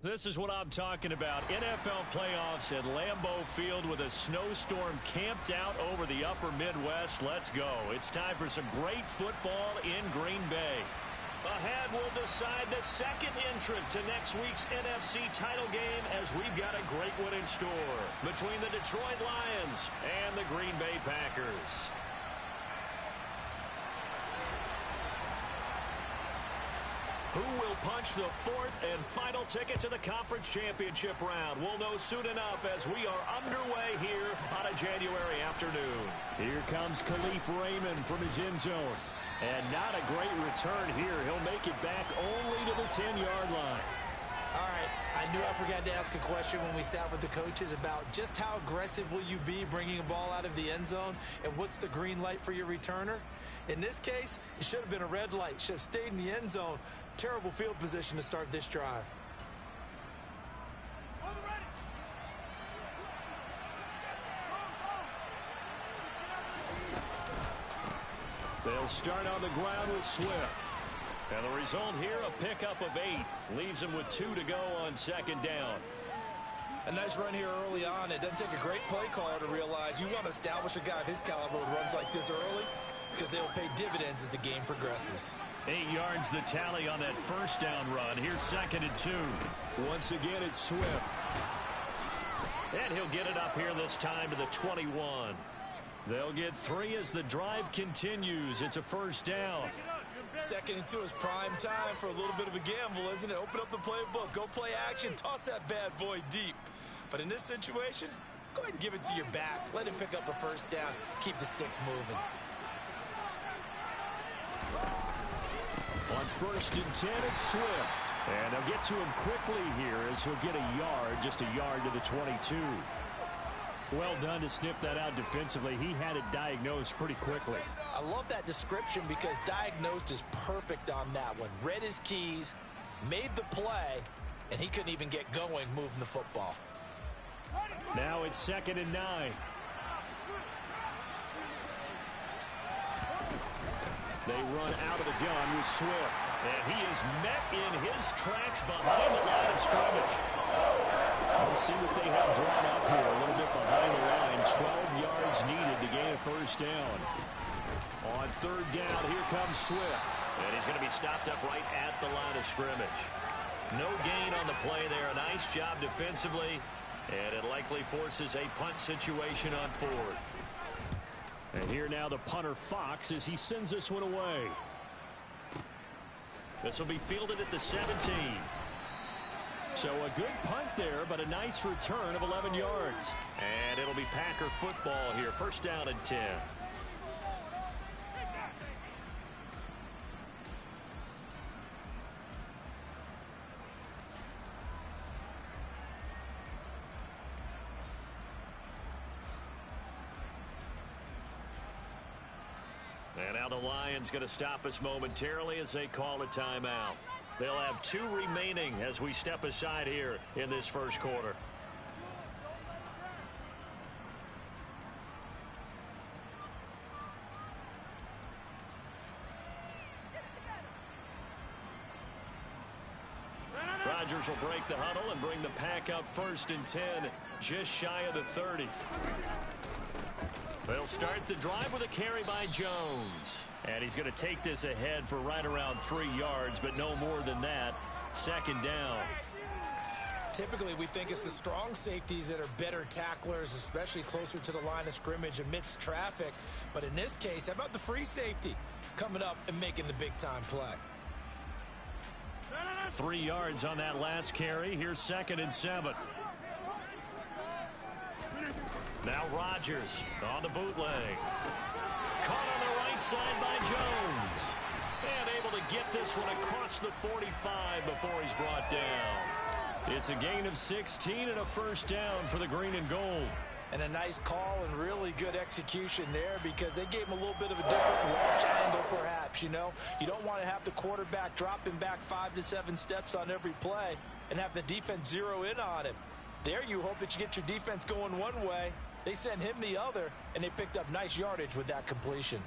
This is what I'm talking about. NFL playoffs at Lambeau Field with a snowstorm camped out over the upper Midwest. Let's go. It's time for some great football in Green Bay. Ahead, we'll decide the second entrant to next week's NFC title game as we've got a great one in store between the Detroit Lions and the Green Bay Packers. Who will punch the fourth and final ticket to the conference championship round? We'll know soon enough as we are underway here on a January afternoon. Here comes Khalif Raymond from his end zone. And not a great return here. He'll make it back only to the 10-yard line. All right, I knew I forgot to ask a question when we sat with the coaches about just how aggressive will you be bringing a ball out of the end zone, and what's the green light for your returner? In this case, it should have been a red light. Should have stayed in the end zone. Terrible field position to start this drive. They'll start on the ground with Swift. And the result here, a pickup of 8. Leaves him with 2 to go on second down. A nice run here early on. It doesn't take a great play caller to realize you want to establish a guy of his caliber with runs like this early because they will pay dividends as the game progresses. 8 yards the tally on that first down run. Here's second and 2. Once again, it's Swift. And he'll get it up here this time to the 21. They'll get 3 as the drive continues. It's a first down. Second and 2 is prime time for a little bit of a gamble, isn't it? Open up the playbook, go play action, toss that bad boy deep. But in this situation, go ahead and give it to your back. Let him pick up a first down. Keep the sticks moving. On first and 10, it's Swift. And they'll get to him quickly here as he'll get a yard, just a yard to the 22. Well done to sniff that out defensively. He had it diagnosed pretty quickly. I love that description because diagnosed is perfect on that one. Read his keys, made the play, and he couldn't even get going moving the football. Now it's second and 9. They run out of the gun with Swift. And he is met in his tracks behind the line of scrimmage. We'll see what they have drawn up here. A little bit behind the line. 12 yards needed to gain a first down. On third down, here comes Swift. And he's going to be stopped up right at the line of scrimmage. No gain on the play there. A nice job defensively. And it likely forces a punt situation on fourth. And here now the punter Fox as he sends this one away. This will be fielded at the 17. So a good punt there, but a nice return of 11 yards. And it'll be Packer football here. First down and 10. And now the Lions going to stop us momentarily as they call a timeout. They'll have 2 remaining as we step aside here in this first quarter. Rodgers will break the huddle and bring the pack up first and 10, just shy of the 30. They'll start the drive with a carry by Jones. And he's going to take this ahead for right around 3 yards, but no more than that. Second down. Typically, we think it's the strong safeties that are better tacklers, especially closer to the line of scrimmage amidst traffic. But in this case, how about the free safety coming up and making the big-time play? 3 yards on that last carry. Here's second and 7. Now Rodgers on the bootleg. Caught on the right side by Jones. And able to get this one across the 45 before he's brought down. It's a gain of 16 and a first down for the green and gold. And a nice call and really good execution there because they gave him a little bit of a different launch angle perhaps, you know. You don't want to have the quarterback dropping back 5 to 7 steps on every play and have the defense zero in on him. There you hope that you get your defense going one way. They sent him the other, and they picked up nice yardage with that completion.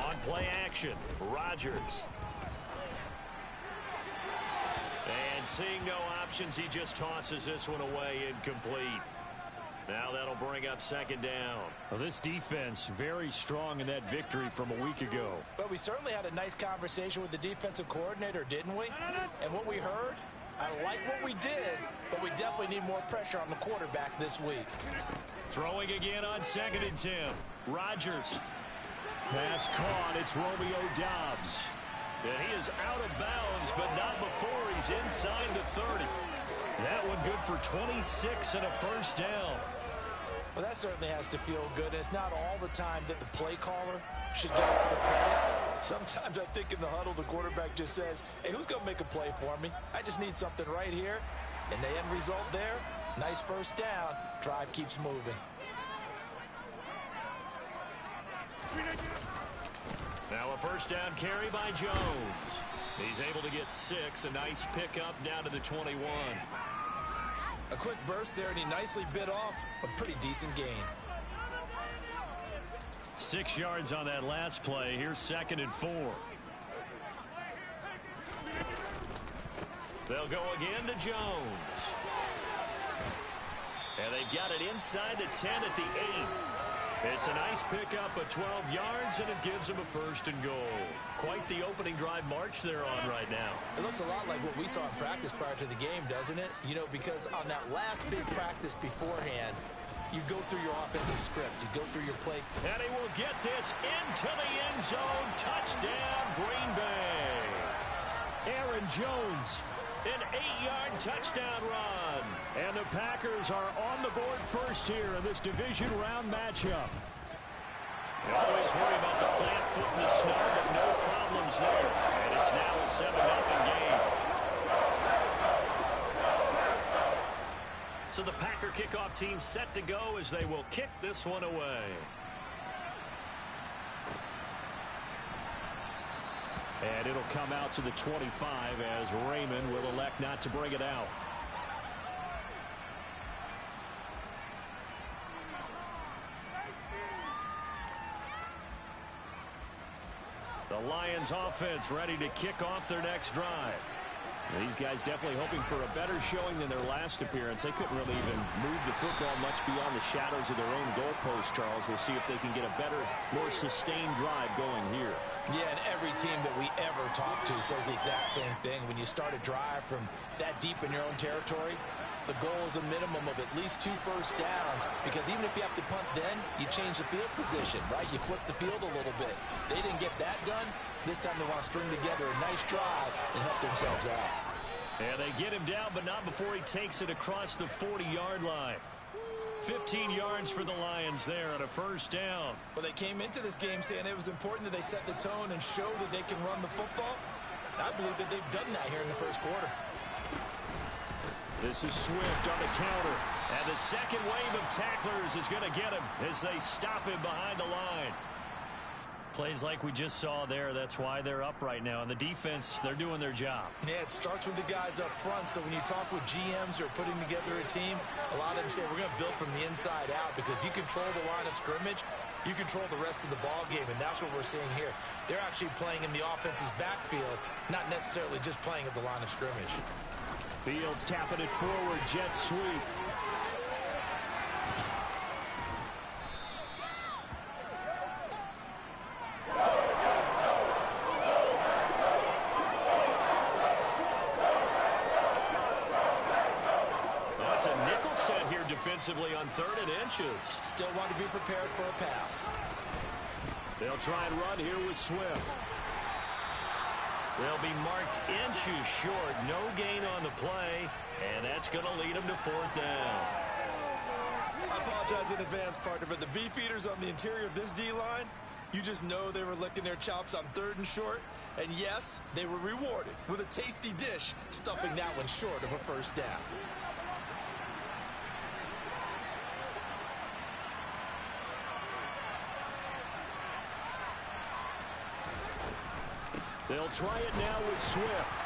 On Play action. Rodgers. And seeing no options, he just tosses this one away incomplete. Now that'll bring up second down. Well, this defense very strong in that victory from a week ago. But we certainly had a nice conversation with the defensive coordinator, didn't we? And what we heard, I like what we did, but we definitely need more pressure on the quarterback this week. Throwing again on 2nd and 10. Rodgers. Pass caught. It's Romeo Doubs. And he is out of bounds, but not before he's inside the 30. That one good for 26 and a first down. Well, that certainly has to feel good. It's not all the time that the play caller should get all the credit. Sometimes I think in the huddle, the quarterback just says, hey, who's going to make a play for me? I just need something right here. And the end result there, nice first down. Drive keeps moving. Now a first down carry by Jones. He's able to get 6. A nice pickup down to the 21. A quick burst there, and he nicely bit off a pretty decent gain. 6 yards on that last play. Here's 2nd and 4. They'll go again to Jones. And they've got it inside the 10 at the 8. It's a nice pickup of 12 yards, and it gives them a 1st and goal. Quite the opening drive march they're on right now. It looks a lot like what we saw in practice prior to the game, doesn't it? You know, because on that last big practice beforehand, you go through your offensive script. You go through your play. And he will get this into the end zone. Touchdown, Green Bay. Aaron Jones, an 8-yard touchdown run. And the Packers are on the board first here in this division round matchup. You always worry about the plant foot in the snow, but no problems there. And it's now a 7-0 game. So the Packer kickoff team set to go as they will kick this one away. And it'll come out to the 25 as Raymond will elect not to bring it out. The Lions offense ready to kick off their next drive. These guys definitely hoping for a better showing than their last appearance. They couldn't really even move the football much beyond the shadows of their own goalpost, Charles. We'll see if they can get a better, more sustained drive going here. Yeah, and every team that we ever talk to says the exact same thing. When you start a drive from that deep in your own territory, the goal is a minimum of at least 2 first downs, because even if you have to punt then, you change the field position, right? You flip the field a little bit. They didn't get that done. This time they want to string together a nice drive and help themselves out. And they get him down, but not before he takes it across the 40-yard line. 15 yards for the Lions there on a first down. Well, they came into this game saying it was important that they set the tone and show that they can run the football. I believe that they've done that here in the first quarter. This is Swift on the counter. And the second wave of tacklers is going to get him as they stop him behind the line. Plays like we just saw there. That's why they're up right now. And the defense, they're doing their job. Yeah, it starts with the guys up front. So when you talk with GMs who are putting together a team, a lot of them say we're going to build from the inside out, because if you control the line of scrimmage, you control the rest of the ball game, and that's what we're seeing here. They're actually playing in the offense's backfield, not necessarily just playing at the line of scrimmage. Fields tapping it forward, jet sweep. That's a nickel set here defensively on 3rd and inches. Still want to be prepared for a pass. They'll try and run here with Swift. They'll be marked inches short. No gain on the play, and that's going to lead them to 4th down. I apologize in advance, partner, but the beefeaters on the interior of this D-line, you just know they were licking their chops on 3rd and short. And yes, they were rewarded with a tasty dish, stuffing that one short of a first down. They'll try it now with Swift.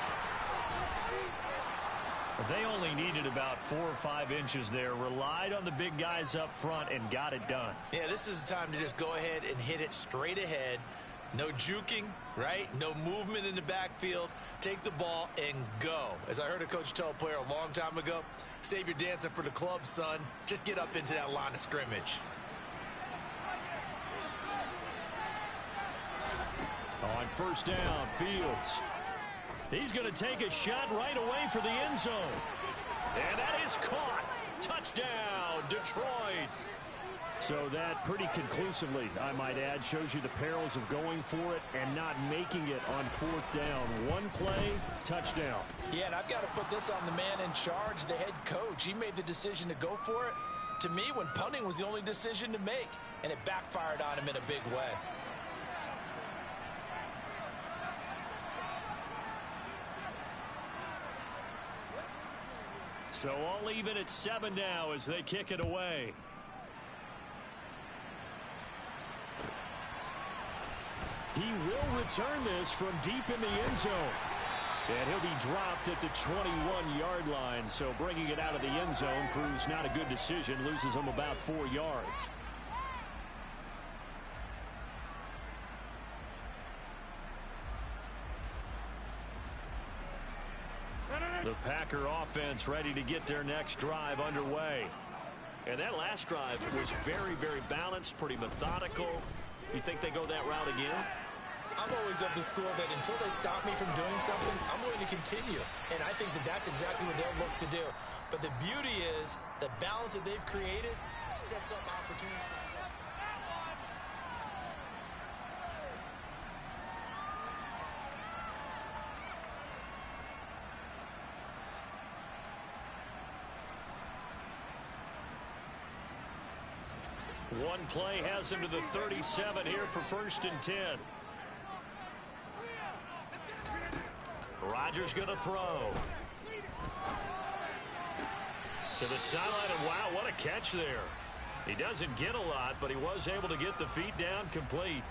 They only needed about 4 or 5 inches there. Relied on the big guys up front and got it done. Yeah, this is the time to just go ahead and hit it straight ahead. No juking, right? No movement in the backfield. Take the ball and go. As I heard a coach tell a player a long time ago, save your dancing for the club, son. Just get up into that line of scrimmage. On first down, Fields. He's going to take a shot right away for the end zone. And that is caught. Touchdown, Detroit. So that pretty conclusively, I might add, shows you the perils of going for it and not making it on fourth down. One play, touchdown. Yeah, and I've got to put this on the man in charge, the head coach. He made the decision to go for it. To me, when punting was the only decision to make, and it backfired on him in a big way. So all even at 7 now as they kick it away. He will return this from deep in the end zone. And he'll be dropped at the 21-yard line. So bringing it out of the end zone proves not a good decision. Loses him about 4 yards. The Packer offense ready to get their next drive underway. And that last drive was very, very balanced, pretty methodical. You think they go that route again? I'm always of the school that until they stop me from doing something, I'm going to continue. And I think that that's exactly what they'll look to do. But the beauty is the balance that they've created sets up opportunities for them. One play has him to the 37 here for 1st and 10. Rodgers going to throw. To the sideline, and wow, what a catch there. He doesn't get a lot, but he was able to get the feet down complete.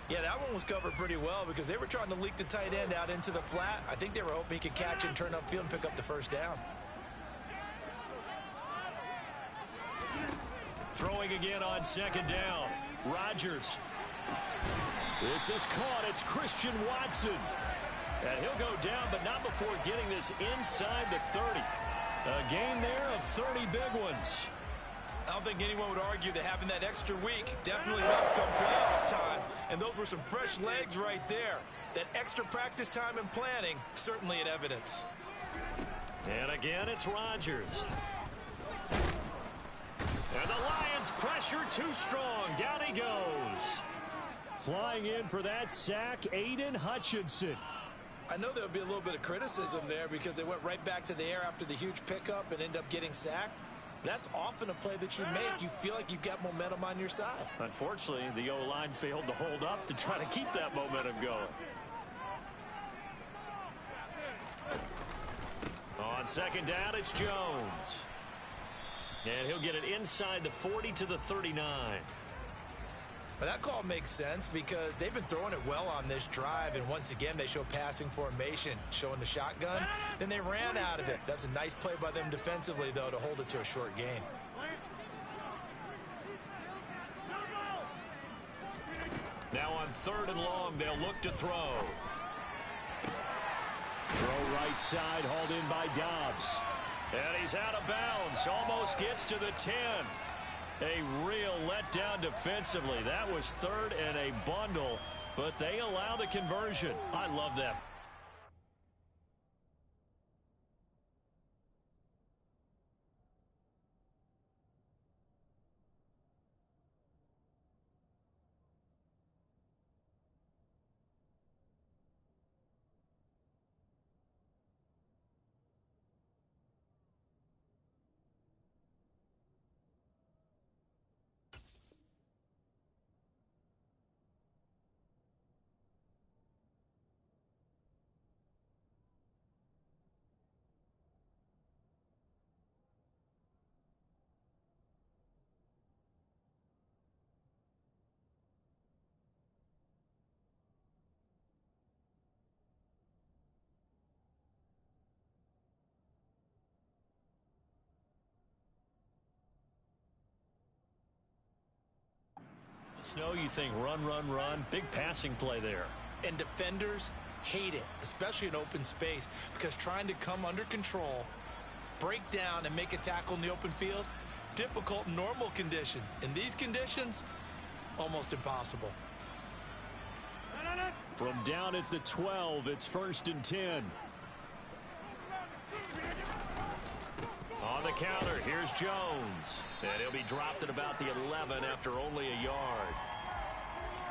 Yeah, that one was covered pretty well because they were trying to leak the tight end out into the flat. I think they were hoping he could catch and turn upfield and pick up the first down. Throwing again on 2nd down. Rodgers. This is caught. It's Christian Watson. And he'll go down, but not before getting this inside the 30. A gain there of 30 big ones. I don't think anyone would argue that having that extra week definitely helps come playoff time. And those were some fresh legs right there. That extra practice time and planning, certainly in evidence. And again, it's Rodgers. And the Lions pressure too strong. Down he goes. Flying in for that sack, Aiden Hutchinson. I know there would be a little bit of criticism there because they went right back to the air after the huge pickup and end up getting sacked. That's often a play that you make. You feel like you've got momentum on your side. Unfortunately, the O-line failed to hold up to try to keep that momentum going. On 2nd down, it's Jones. And he'll get it inside the 40 to the 39. But that call makes sense because they've been throwing it well on this drive, and once again they show passing formation, showing the shotgun. Then they ran out of it. That's a nice play by them defensively, though, to hold it to a short gain. Now on 3rd and long, they'll look to throw. Throw right side, hauled in by Dobbs. And he's out of bounds, almost gets to the 10. A real letdown defensively. That was 3rd and a bundle, but they allow the conversion. I love that. Snow, you think run, run, run. Big passing play there. And defenders hate it, especially in open space, because trying to come under control, break down, and make a tackle in the open field, difficult in normal conditions. In these conditions, almost impossible. From down at the 12, it's 1st and 10. On the counter, here's Jones. And he'll be dropped at about the 11 after only a yard.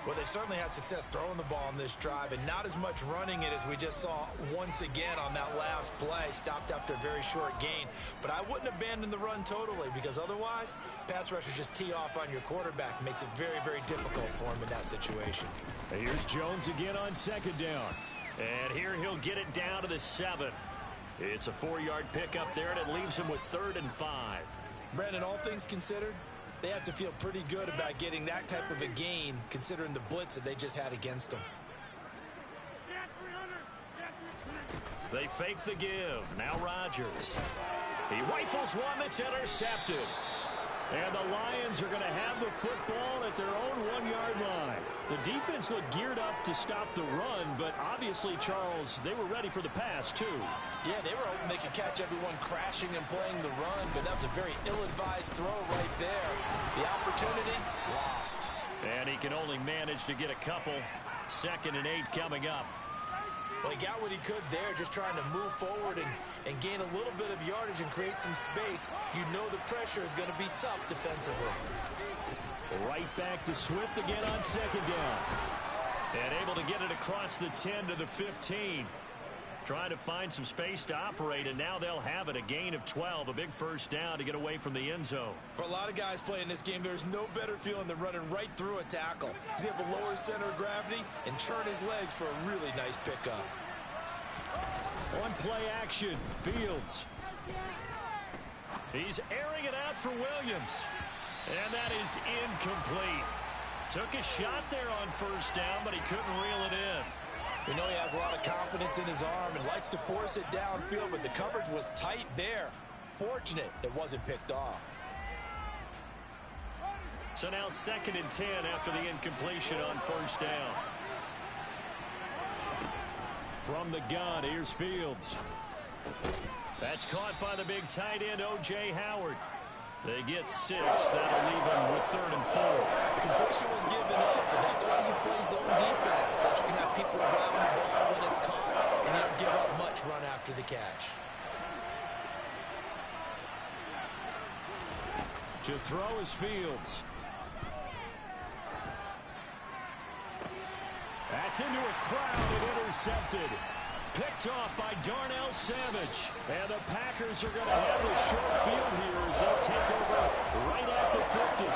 Well, they certainly had success throwing the ball on this drive and not as much running it as we just saw once again on that last play. Stopped after a very short gain. But I wouldn't abandon the run totally, because otherwise, pass rushers just tee off on your quarterback. It makes it very, very difficult for him in that situation. And here's Jones again on 2nd down. And here he'll get it down to the 7. It's a 4-yard pickup there, and it leaves him with 3rd and 5. Brandon, all things considered, they have to feel pretty good about getting that type of a gain, considering the blitz that they just had against them. They fake the give. Now Rodgers. He rifles one that's intercepted. And the Lions are going to have the football at their own 1-yard line. The defense looked geared up to stop the run, but obviously, Charles, they were ready for the pass, too. Yeah, they were hoping they could catch everyone crashing and playing the run, but that was a very ill-advised throw right there. The opportunity, lost. And he can only manage to get a couple. 2nd and 8 coming up. Well, he got what he could there, just trying to move forward and gain a little bit of yardage and create some space. You know the pressure is going to be tough defensively. Right back to Swift again on 2nd down. And able to get it across the 10 to the 15. Trying to find some space to operate, and now they'll have it. A gain of 12, a big 1st down to get away from the end zone. For a lot of guys playing this game, there's no better feeling than running right through a tackle. He's able to lower his center of gravity and churn his legs for a really nice pickup. On play action, Fields. He's airing it out for Williams. And that is incomplete. Took a shot there on 1st down, but he couldn't reel it in. We know he has a lot of confidence in his arm and likes to force it downfield, but the coverage was tight there. Fortunate it wasn't picked off. So now 2nd and 10 after the incompletion on 1st down. From the gun, here's Fields. That's caught by the big tight end, O.J. Howard. They get 6. That'll leave them with 3rd and 4. Completion was given up, but that's why you play zone defense, so you can have people around the ball when it's caught, and you don't give up much run after the catch. To throw is Fields. That's into a crowd and intercepted. Picked off by Darnell Savage. And the Packers are going to have a short field here as they take over right at the 50.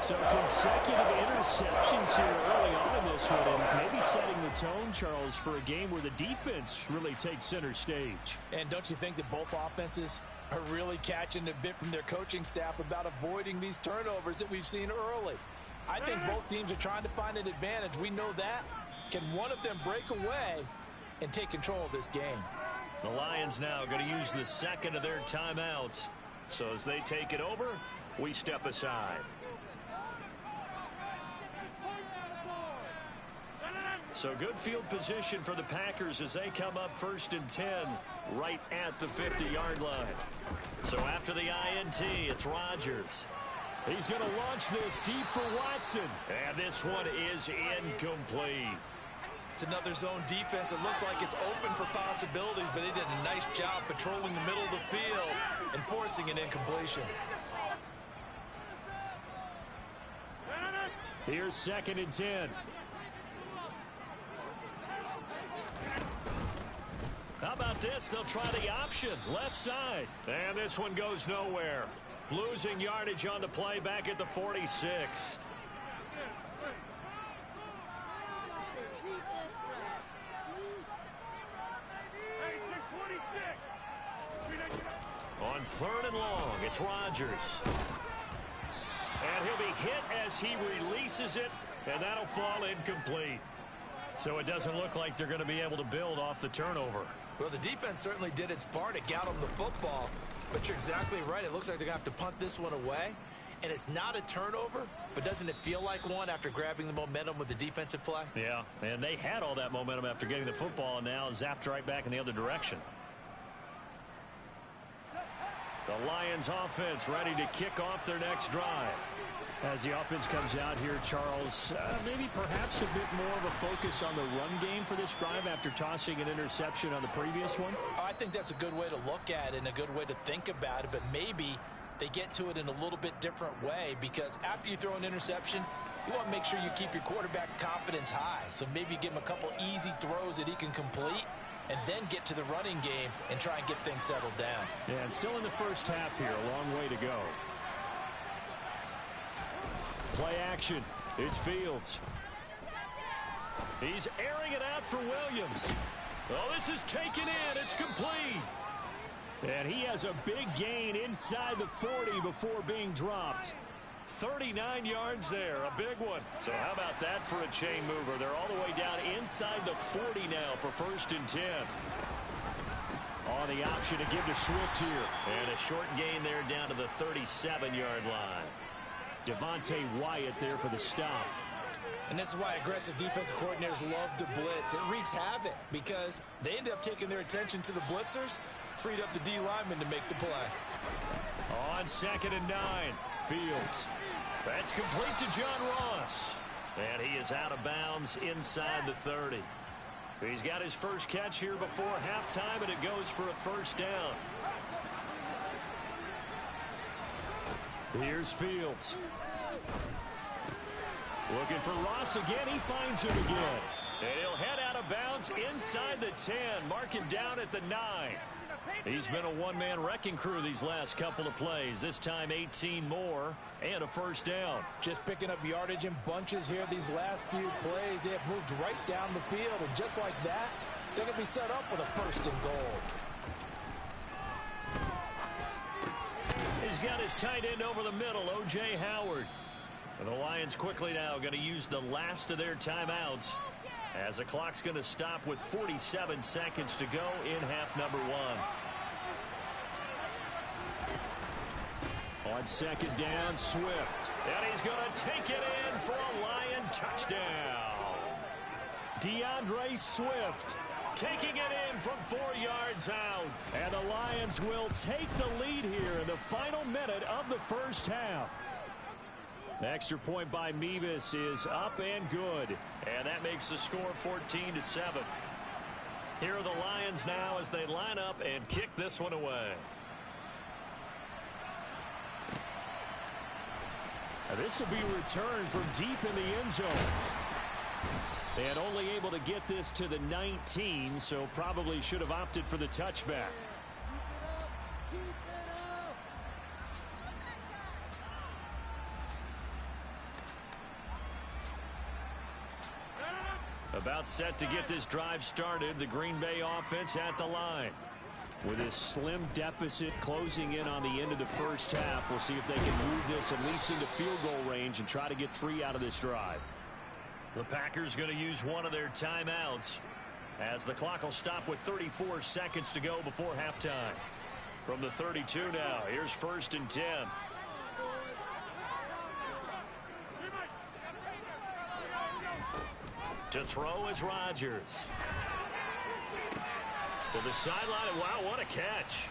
So consecutive interceptions here early on in this one, and maybe setting the tone, Charles, for a game where the defense really takes center stage. And don't you think that both offenses are really catching a bit from their coaching staff about avoiding these turnovers that we've seen early? I think both teams are trying to find an advantage. We know that. Can one of them break away and take control of this game? The Lions now going to use the 2nd of their timeouts. So as they take it over, we step aside. So good field position for the Packers as they come up 1st and 10 right at the 50-yard line. So after the INT, it's Rodgers. He's going to launch this deep for Watson. And this one is incomplete. It's another zone defense. It looks like it's open for possibilities, but they did a nice job patrolling the middle of the field and forcing an incompletion. Here's 2nd and 10. How about this? They'll try the option. Left side. And this one goes nowhere. Losing yardage on the play back at the 46. On 3rd and long, it's Rodgers. And he'll be hit as he releases it, and that'll fall incomplete. So it doesn't look like they're going to be able to build off the turnover. Well, the defense certainly did its part to get them the football, but you're exactly right. It looks like they're going to have to punt this one away And it's not a turnover, but doesn't it feel like one after grabbing the momentum with the defensive play? Yeah, and they had all that momentum after getting the football, and now zapped right back in the other direction. The Lions offense ready to kick off their next drive. As the offense comes out here, Charles, maybe perhaps a bit more of a focus on the run game for this drive after tossing an interception on the previous one? I think that's a good way to look at it and a good way to think about it, but maybe they get to it in a little bit different way, because after you throw an interception, you want to make sure you keep your quarterback's confidence high. So maybe give him a couple easy throws that he can complete and then get to the running game and try and get things settled down. Yeah, and still in the first half here, a long way to go. Play action. It's Fields. He's airing it out for Williams. Oh, this is taken in. It's complete. And he has a big gain inside the 40 before being dropped. 39 yards there, a big one. So how about that for a chain mover? They're all the way down inside the 40 now for 1st and 10. On the option to give to Swift here. And a short gain there down to the 37-yard line. Devontae Wyatt there for the stop. And this is why aggressive defensive coordinators love to blitz. It wreaks havoc because they end up taking their attention to the blitzers, freed up the D lineman to make the play. On 2nd and 9, Fields. That's complete to John Ross. And he is out of bounds inside the 30. He's got his first catch here before halftime, and it goes for a 1st down. Here's Fields. Looking for Ross again. He finds him again. And he'll head out of bounds inside the 10. Mark him down at the 9. He's been a one-man wrecking crew these last couple of plays. This time 18 more and a 1st down. Just picking up yardage in bunches here these last few plays. They have moved right down the field. And just like that, they're going to be set up with a 1st and goal. He's got his tight end over the middle, O.J. Howard. And the Lions quickly now going to use the last of their timeouts as the clock's going to stop with 47 seconds to go in half number 1. On 2nd down, Swift. And he's going to take it in for a Lion touchdown. DeAndre Swift taking it in from 4 yards out. And the Lions will take the lead here in the final minute of the first half. Extra point by Mevis is up and good. And that makes the score 14-7. Here are the Lions now as they line up and kick this one away. Now this will be returned from deep in the end zone. And only able to get this to the 19, so probably should have opted for the touchback. About set to get this drive started, the Green Bay offense at the line. With this slim deficit closing in on the end of the first half, we'll see if they can move this at least into field goal range and try to get 3 out of this drive. The Packers going to use one of their timeouts as the clock will stop with 34 seconds to go before halftime. From the 32 now, here's 1st and 10. To throw is Rodgers. To the sideline. Wow, what a catch.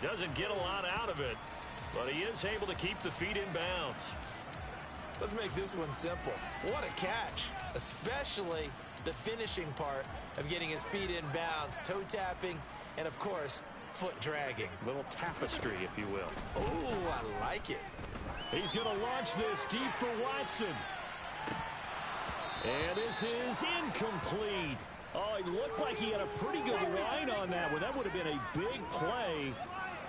Doesn't get a lot out of it, but he is able to keep the feet in bounds. Let's make this one simple. What a catch, especially the finishing part of getting his feet in bounds, toe tapping, and of course, foot dragging. Little tapestry, if you will. Oh, I like it. He's going to launch this deep for Watson. And this is incomplete. Oh, it looked like he had a pretty good line on that one. That would have been a big play,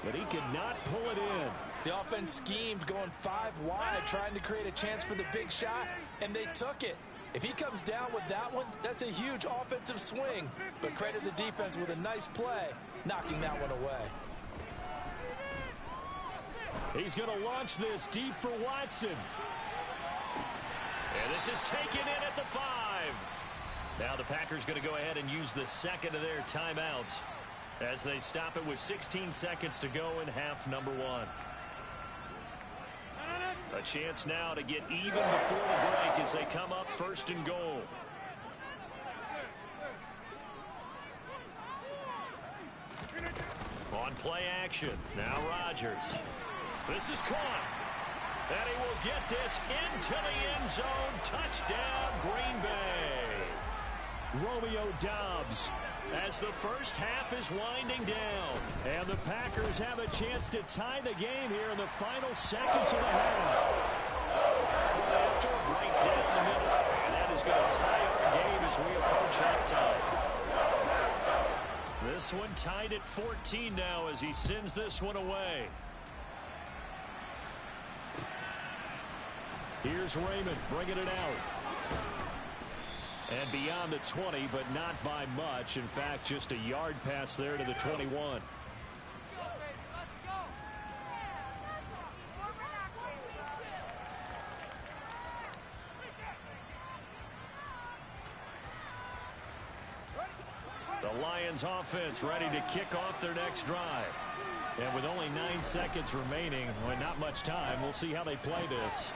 but he could not pull it in. The offense schemed going 5 wide, trying to create a chance for the big shot, and they took it. If he comes down with that one, that's a huge offensive swing. But credit the defense with a nice play, knocking that one away. He's going to launch this deep for Watson. And this is taken in at the 5. Now the Packers going to go ahead and use the second of their timeouts as they stop it with 16 seconds to go in half number 1. A chance now to get even before the break as they come up first and goal. On play action. Now Rodgers. This is caught. And he will get this into the end zone. Touchdown, Green Bay. Romeo Doubs as the first half is winding down. And the Packers have a chance to tie the game here in the final seconds of the half. After right down the middle. And that is going to tie our game as we approach halftime. This one tied at 14 now as he sends this one away. Here's Raymond bringing it out. And beyond the 20, but not by much. In fact, just a yard pass there to the 21. The Lions offense ready to kick off their next drive. And with only 9 seconds remaining, well, not much time, we'll see how they play this.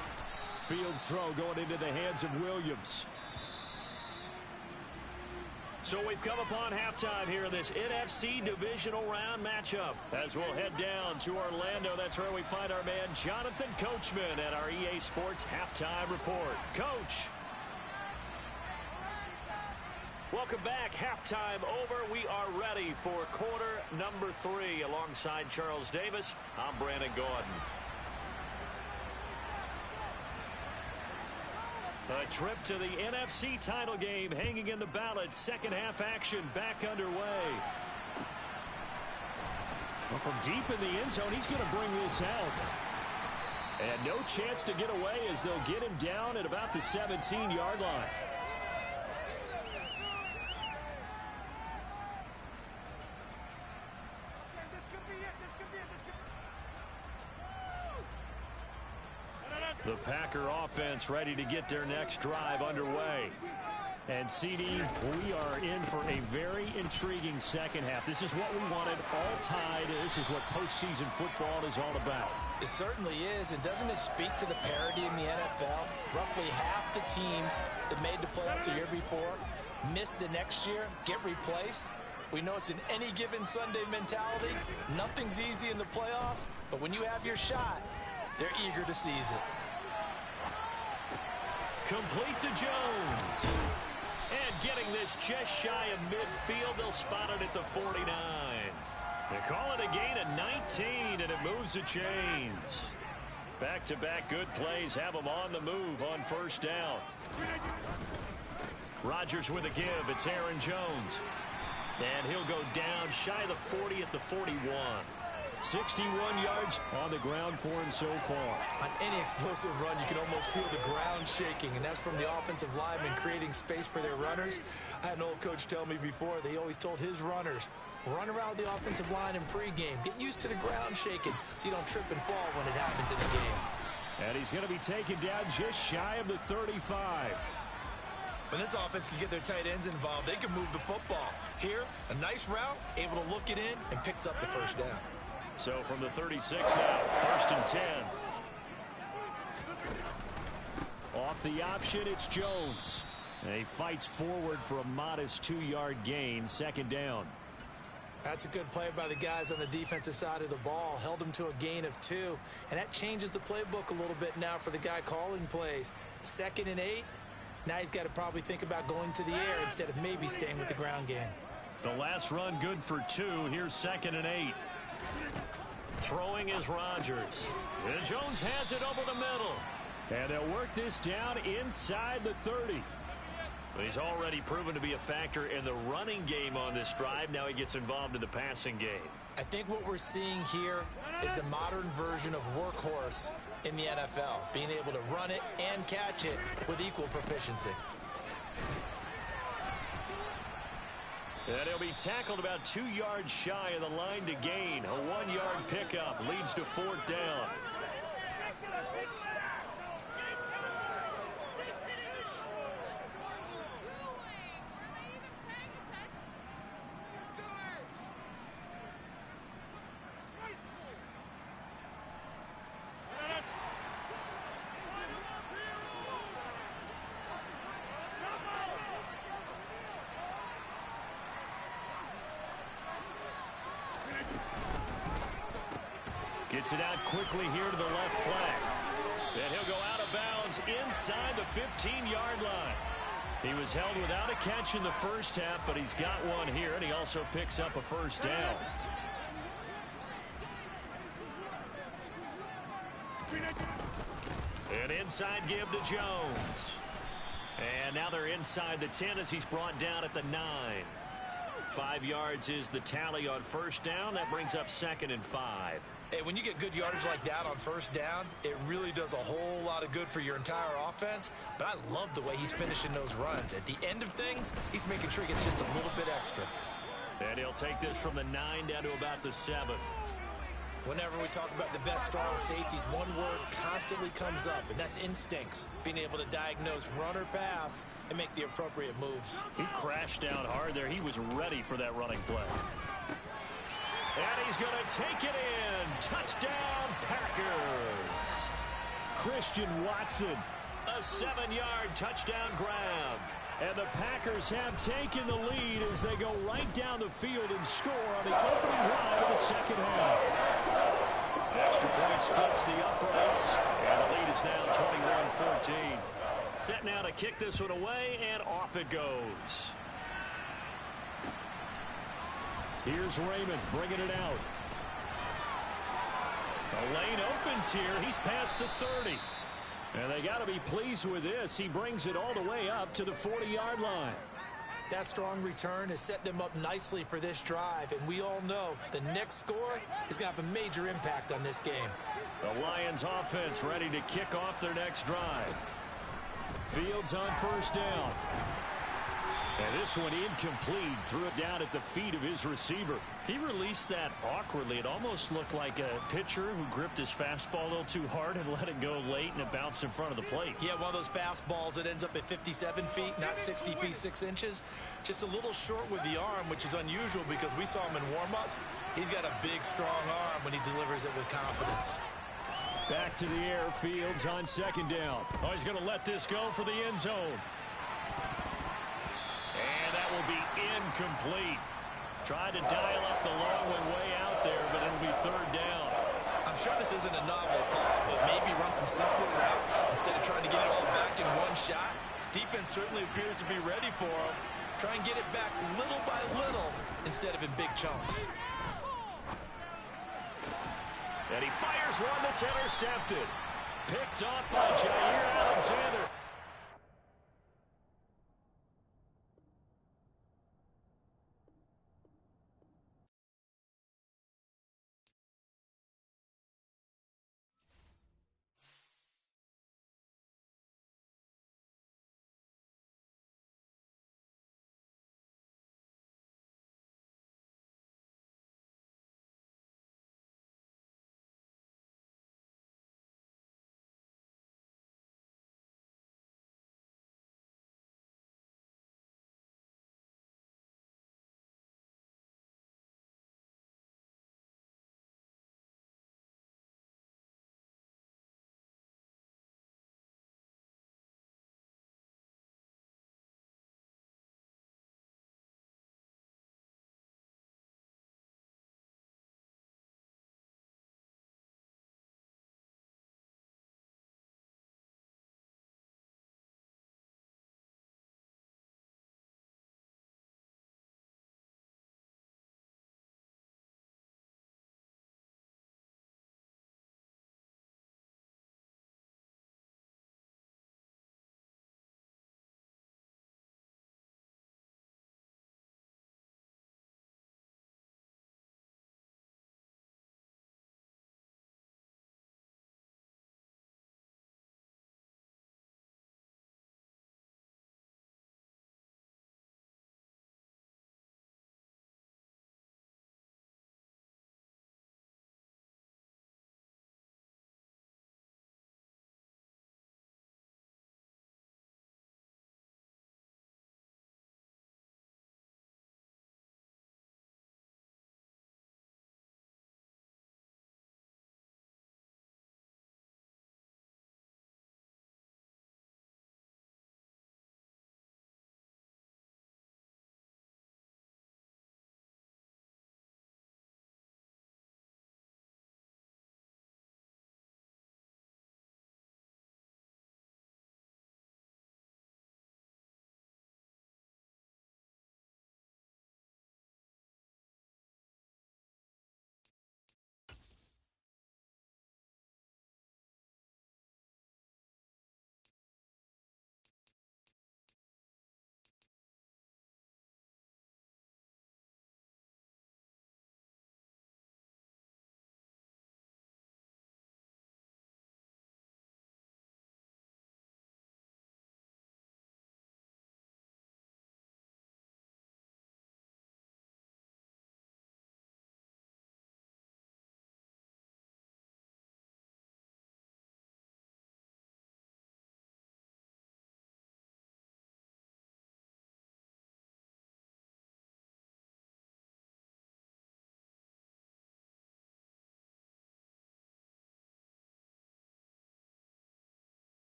Fields throw going into the hands of Williams. So we've come upon halftime here in this NFC divisional round matchup. As we'll head down to Orlando, that's where we find our man Jonathan Coachman at our EA Sports Halftime Report. Coach. Welcome back. Halftime over. We are ready for quarter number 3. Alongside Charles Davis, I'm Brandon Gaudin. A trip to the NFC title game hanging in the balance. Second half action back underway. Well, from deep in the end zone, he's going to bring this out. And no chance to get away as they'll get him down at about the 17-yard line. The Packer offense ready to get their next drive underway. And CD, we are in for a very intriguing second half. This is what we wanted, all tied. This is what postseason football is all about. It certainly is. And doesn't it speak to the parity in the NFL? Roughly half the teams that made the playoffs the year before miss the next year, get replaced. We know it's an any given Sunday mentality. Nothing's easy in the playoffs, but when you have your shot, they're eager to seize it. Complete to Jones. And getting this just shy of midfield, they'll spot it at the 49. They call it a gain of 19, and it moves the chains. Back-to-back good plays have them on the move on first down. Rodgers with a give. It's Aaron Jones. And he'll go down shy of the 40 at the 41. 61 yards on the ground for him so far. On any explosive run, you can almost feel the ground shaking, and that's from the offensive linemen creating space for their runners. I had an old coach tell me before, they always told his runners, run around the offensive line in pregame. Get used to the ground shaking so you don't trip and fall when it happens in the game. And he's going to be taken down just shy of the 35. When this offense can get their tight ends involved, they can move the football. Here, a nice route, able to look it in, and picks up the first down. So from the 36 now, first and 10. Off the option, it's Jones. And he fights forward for a modest 2-yard gain, second down. That's a good play by the guys on the defensive side of the ball. Held him to a gain of 2. And that changes the playbook a little bit now for the guy calling plays. 2nd and 8. Now he's got to probably think about going to the air instead of maybe staying with the ground game. The last run good for 2. Here's 2nd and 8. Throwing is Rodgers. And Jones has it over the middle. And they'll work this down inside the 30. He's already proven to be a factor in the running game on this drive. Now he gets involved in the passing game. I think what we're seeing here is the modern version of workhorse in the NFL. Being able to run it and catch it with equal proficiency. And he'll be tackled about 2 yards shy of the line to gain. A 1-yard pickup leads to 4th down. Gets it out quickly here to the left flank. And he'll go out of bounds inside the 15-yard line. He was held without a catch in the first half, but he's got one here, and he also picks up a first down. An inside give to Jones. And now they're inside the 10 as he's brought down at the 9. 5 yards is the tally on first down. That brings up 2nd and 5. Hey, when you get good yardage like that on first down, it really does a whole lot of good for your entire offense. But I love the way he's finishing those runs. At the end of things, he's making sure he gets just a little bit extra. And he'll take this from the 9 down to about the 7. Whenever we talk about the best strong safeties, one word constantly comes up, and that's instincts. Being able to diagnose run or pass and make the appropriate moves. He crashed down hard there. He was ready for that running play. And he's going to take it in. Touchdown, Packers. Christian Watson. A 7-yard touchdown grab. And the Packers have taken the lead as they go right down the field and score on the opening drive of the second half. Extra point splits the uprights. And the lead is now 21-14. Set now to kick this one away, and off it goes. Here's Raymond bringing it out. The lane opens here. He's past the 30. And they got to be pleased with this. He brings it all the way up to the 40-yard line. That strong return has set them up nicely for this drive. And we all know the next score is going to have a major impact on this game. The Lions offense ready to kick off their next drive. Fields on first down. And this one incomplete. Threw it down at the feet of his receiver. He released that awkwardly. It almost looked like a pitcher who gripped his fastball a little too hard and let it go late, and it bounced in front of the plate. Yeah, one of those fastballs that ends up at 57 feet, not 60 feet 6 inches. Just a little short with the arm, which is unusual because we saw him in warm-ups. He's got a big, strong arm when he delivers it with confidence. Back to the air. Fields on second down. Oh, he's going to let this go for the end zone. And that will be incomplete. Tried to dial up the long one way out there, but it'll be third down. I'm sure this isn't a novel thought, but maybe run some simpler routes instead of trying to get it all back in one shot. Defense certainly appears to be ready for him. Try and get it back little by little instead of in big chunks. And he fires one that's intercepted. Picked off by Jair Alexander.